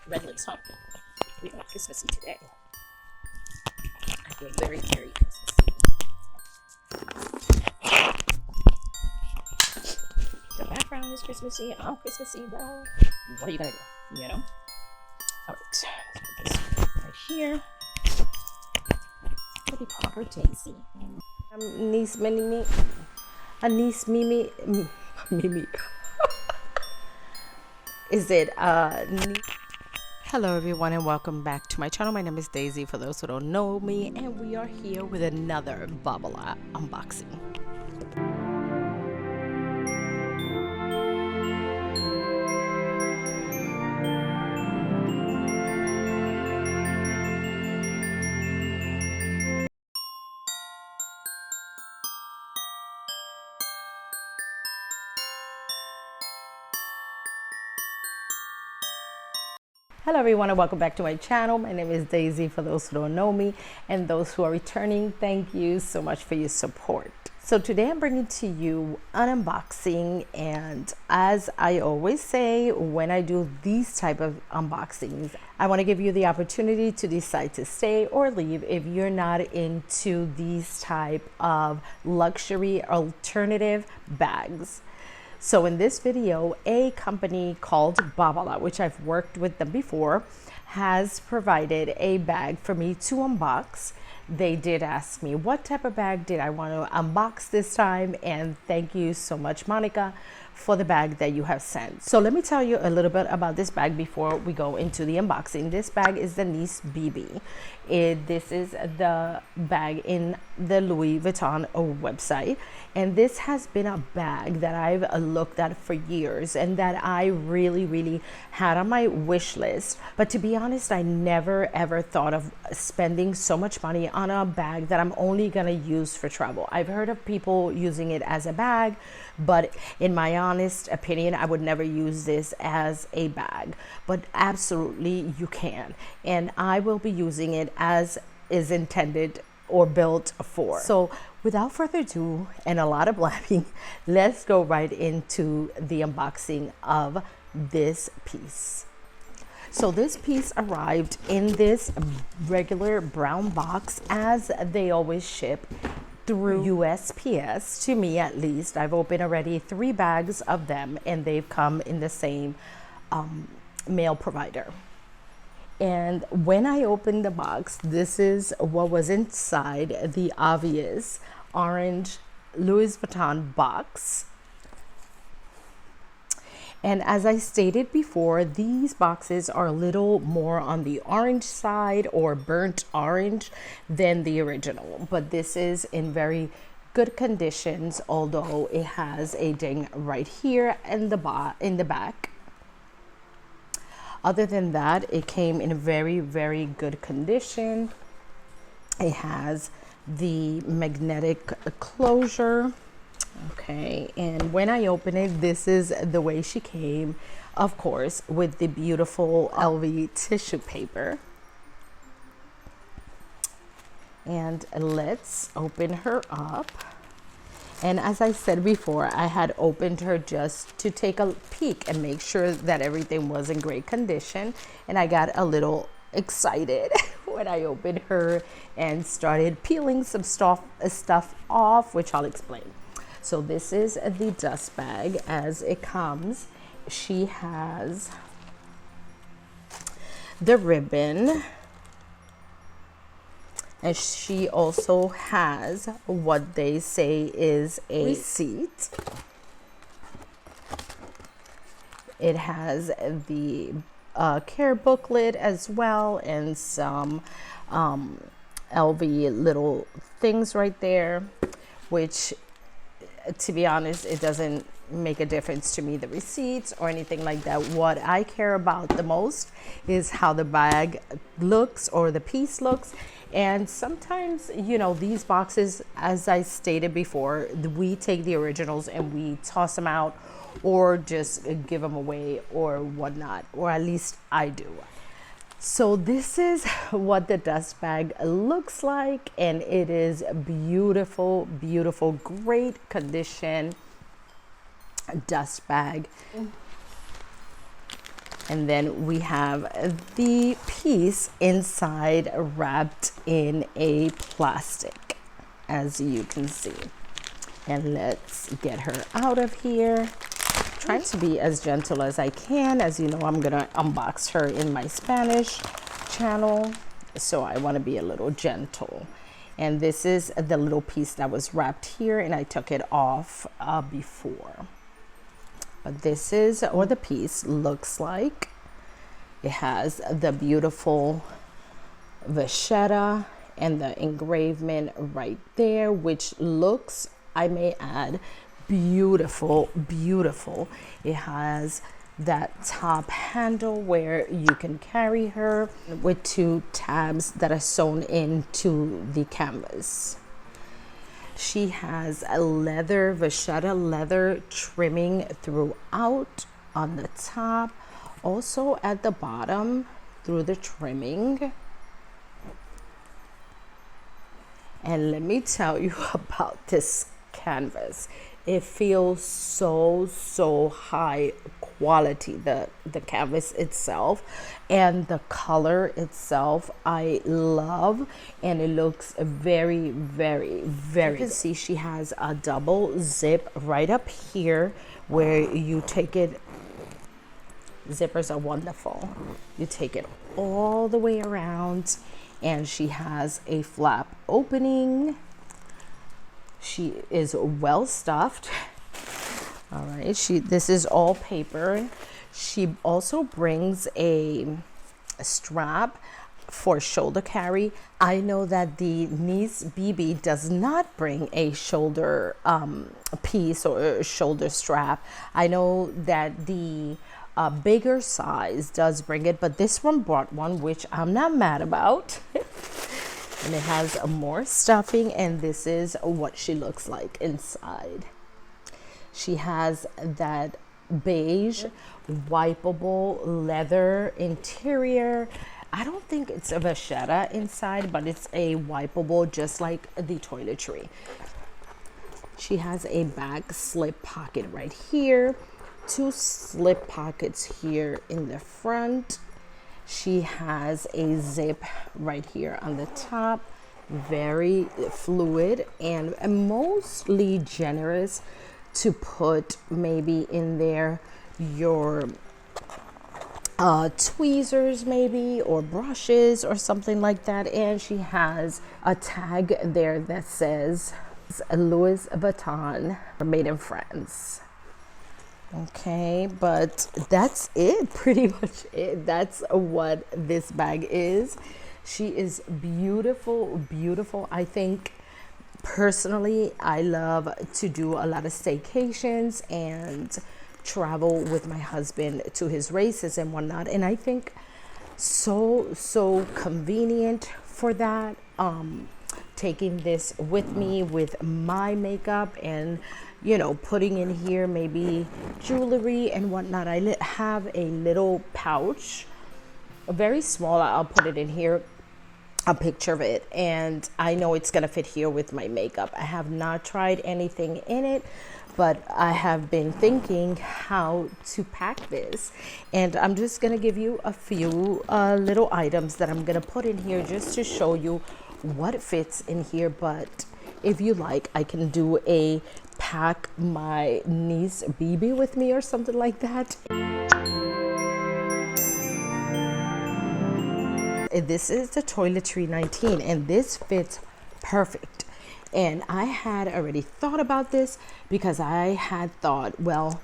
red lips, huh? We are Christmassy today. I feel very, very Christmassy. The background is Christmassy. I'm Christmassy. Well, what are you gonna do? You know? Alright, let's put this right here. What do you call her? Daisy. Niece Mimi. A niece Mimi. Mimi. Is it Hello everyone and welcome back to my channel. My name is Daisy for those who don't know me, and we are here with another Babala unboxing. Hello everyone and welcome back to my channel. My name is Daisy for those who don't know me, and those who are returning, thank you so much for your support. So today I'm bringing to you an unboxing, and as I always say when I do these type of unboxings, I want to give you the opportunity to decide to stay or leave if you're not into these type of luxury alternative bags. So in this video, a company called Babala, which I've worked with them before, has provided a bag for me to unbox. They did ask me what type of bag did I want to unbox this time, and thank you so much, Monica, for the bag that you have sent. So let me tell you a little bit about this bag before we go into the unboxing. This bag is the Nice BB. This is the bag in the Louis Vuitton website, and this has been a bag that I've looked at for years and that I really had on my wish list. But to be honest, I never ever thought of spending so much money on a bag that I'm only gonna use for travel. I've heard of people using it as a bag, but in my honest opinion, I would never use this as a bag. But absolutely you can, and I will be using it as is intended or built for. So without further ado and a lot of blabbing, let's go right into the unboxing of this piece. So this piece arrived in this regular brown box, as they always ship through USPS, to me at least. I've opened already 3 bags of them, and they've come in the same mail provider. And when I opened the box, this is what was inside the obvious orange Louis Vuitton box. And as I stated before, these boxes are a little more on the orange side or burnt orange than the original, but this is in very good conditions, although it has a ding right here in the back. Other than that, it came in very good condition. It has the magnetic closure. Okay, and when I open it, this is the way she came, of course, with the beautiful LV tissue paper. And let's open her up. And as I said before, I had opened her just to take a peek and make sure that everything was in great condition. And I got a little excited when I opened her and started peeling some stuff off, which I'll explain. So this is the dust bag as it comes. She has the ribbon, and she also has what they say is a receipt. It has the care booklet as well, and some LV little things right there, which, to be honest, it doesn't make a difference to me, the receipts or anything like that. What I care about the most is how the bag looks or the piece looks. And sometimes, you know, these boxes, as I stated before, we take the originals and we toss them out or just give them away or whatnot, or at least I do. So this is what the dust bag looks like, and it is beautiful, great condition dust bag. And then we have the piece inside wrapped in a plastic, as you can see. And let's get her out of here. Trying to be as gentle as I can. As you know, I'm gonna unbox her in my Spanish channel, so I want to be a little gentle. And this is the little piece that was wrapped here, and I took it off before. But this is what the piece looks like. It has the beautiful vachetta and the engravement right there, which looks, I may add, beautiful, beautiful. It has that top handle where you can carry her with 2 tabs that are sewn into the canvas. She has a leather, vachetta leather trimming throughout on the top, also at the bottom through the trimming. And let me tell you about this canvas. It feels so high quality, the canvas itself, and the color itself I love, and it looks very you can see she has a double zip right up here where you take it. Zippers are wonderful. You take it all the way around, and she has a flap opening. She is well stuffed. All right, this is all paper. She also brings a strap for shoulder carry. I know that the Nice BB does not bring a shoulder piece or a shoulder strap. I know that the bigger size does bring it, but this one brought one, which I'm not mad about. And it has more stuffing, and this is what she looks like inside. She has that beige wipeable leather interior. I don't think it's a vachetta inside, but it's a wipeable, just like the toiletry. She has a back slip pocket right here, 2 slip pockets here in the front. She has a zip right here on the top, very fluid and mostly generous to put maybe in there your tweezers maybe, or brushes or something like that. And she has a tag there that says Louis Vuitton, made in France. Okay, but that's it, pretty much it. That's what this bag is. She is beautiful, beautiful. I think personally, I love to do a lot of staycations and travel with my husband to his races and whatnot. And I think so convenient for that. Taking this with me with my makeup and, you know, putting in here maybe jewelry and whatnot. I have a little pouch, very small. I'll put it in here, a picture of it, and I know it's gonna fit here with my makeup. I have not tried anything in it, but I have been thinking how to pack this, and I'm just gonna give you a few little items that I'm gonna put in here just to show you what fits in here. But if you like, I can do a pack my niece BB with me or something like that. This is the Toiletry 19, and this fits perfect. And I had already thought about this because I had thought, well,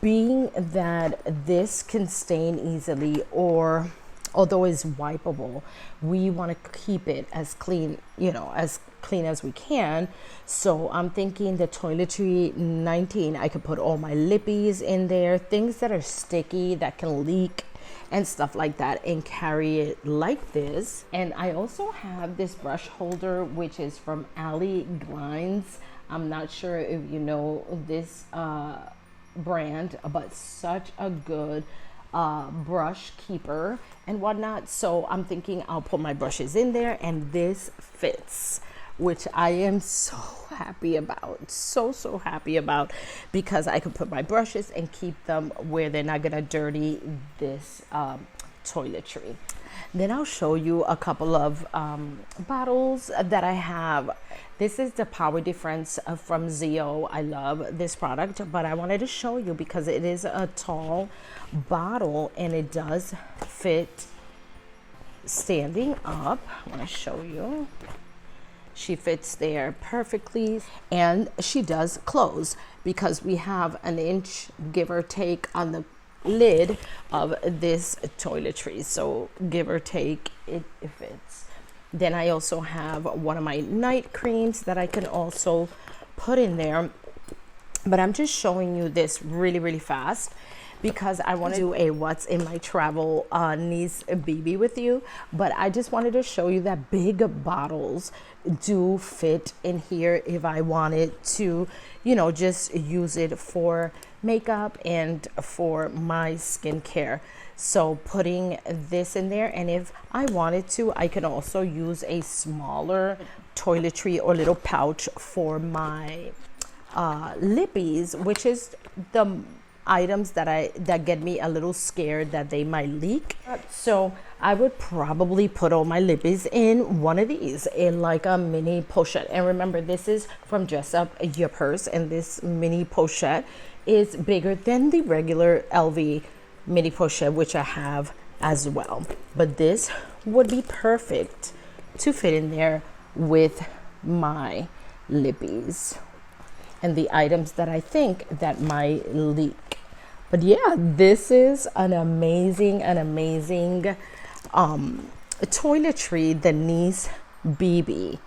being that this can stain easily, or although it's wipeable, we want to keep it as clean, you know, as clean as we can. So I'm thinking the Toiletry 19, I could put all my lippies in there, things that are sticky, that can leak and stuff like that, and carry it like this. And I also have this brush holder, which is from Ali Glines. I'm not sure if you know this brand, but such a good brush keeper and whatnot. So I'm thinking I'll put my brushes in there, and this fits which I am so happy about, so happy about, because I can put my brushes and keep them where they're not gonna dirty this toiletry. Then I'll show you a couple of bottles that I have. This is the Power Difference from Zio. I love this product, but I wanted to show you because it is a tall bottle and it does fit standing up. I want to show you. She fits there perfectly, and she does close because we have an inch, give or take, on the lid of this toiletry, so give or take it fits. Then I also have one of my night creams that I can also put in there, but I'm just showing you this really fast because I want to do a what's in my travel niece BB with you, but I just wanted to show you that big bottles do fit in here if I wanted to, you know, just use it for makeup and for my skincare. So putting this in there, and if I wanted to, I can also use a smaller toiletry or little pouch for my lippies, which is the items that get me a little scared that they might leak. So I would probably put all my lippies in one of these, in like a mini pochette. And remember, this is from Dress Up Your Purse, and this mini pochette is bigger than the regular LV mini pochette, which I have as well. But this would be perfect to fit in there with my lippies and the items that I think that might leak. But yeah, this is an amazing toiletry, the Niece BB.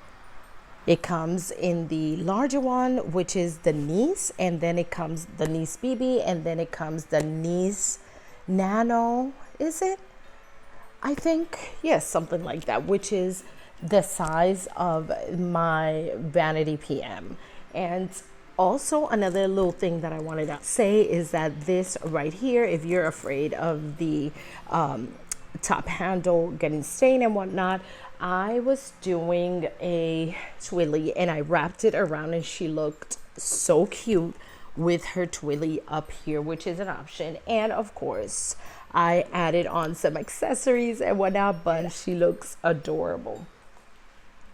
It comes in the larger one, which is the Niece, and then it comes the Niece BB, and then it comes the Niece Nano, is it? I think, yes, something like that, which is the size of my Vanity PM. And also another little thing that I wanted to say is that this right here, if you're afraid of the top handle getting stained and whatnot, I was doing a twilly and I wrapped it around, and she looked so cute with her twilly up here, which is an option. And of course, I added on some accessories and whatnot, but she looks adorable.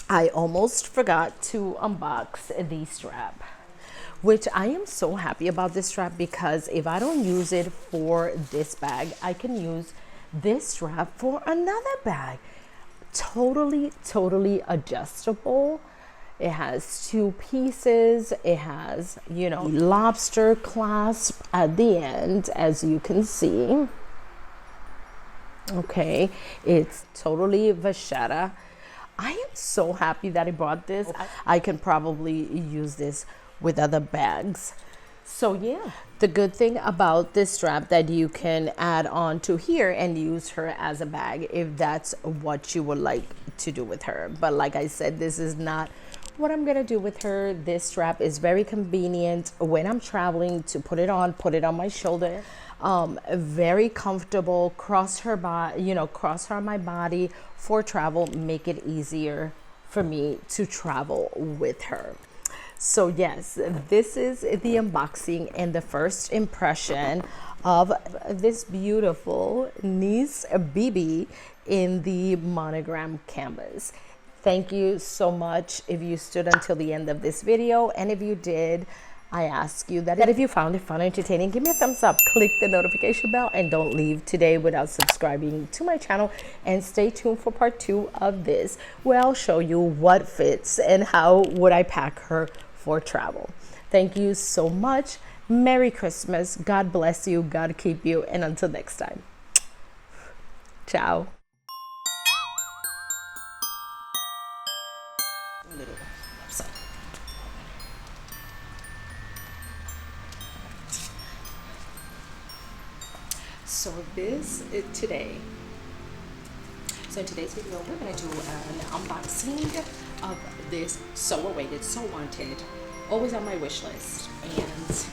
I almost forgot to unbox the strap, which I am so happy about this strap, because if I don't use it for this bag, I can use this strap for another bag. Totally adjustable. It has two pieces. It has, you know, lobster clasp at the end, as you can see. Okay, it's totally vachetta. I am so happy that I bought this. I can probably use this with other bags. So yeah, the good thing about this strap that you can add on to here and use her as a bag if that's what you would like to do with her. But like I said, this is not what I'm gonna do with her. This strap is very convenient when I'm traveling to put it on my shoulder. Very comfortable, cross her body, you know, cross her on my body for travel, make it easier for me to travel with her. So yes, this is the unboxing and the first impression of this beautiful Niece BB in the monogram canvas. Thank you so much if you stood until the end of this video, and if you did, I ask you that if you found it fun and entertaining, give me a thumbs up, click the notification bell, and don't leave today without subscribing to my channel. And stay tuned for part 2 of this, where I'll show you what fits and how would I pack her for travel. Thank you so much. Merry Christmas. God bless you. God keep you. And until next time. Ciao. So this is today. So in today's video, we're gonna do an unboxing of this so awaited, so wanted, always on my wish list, and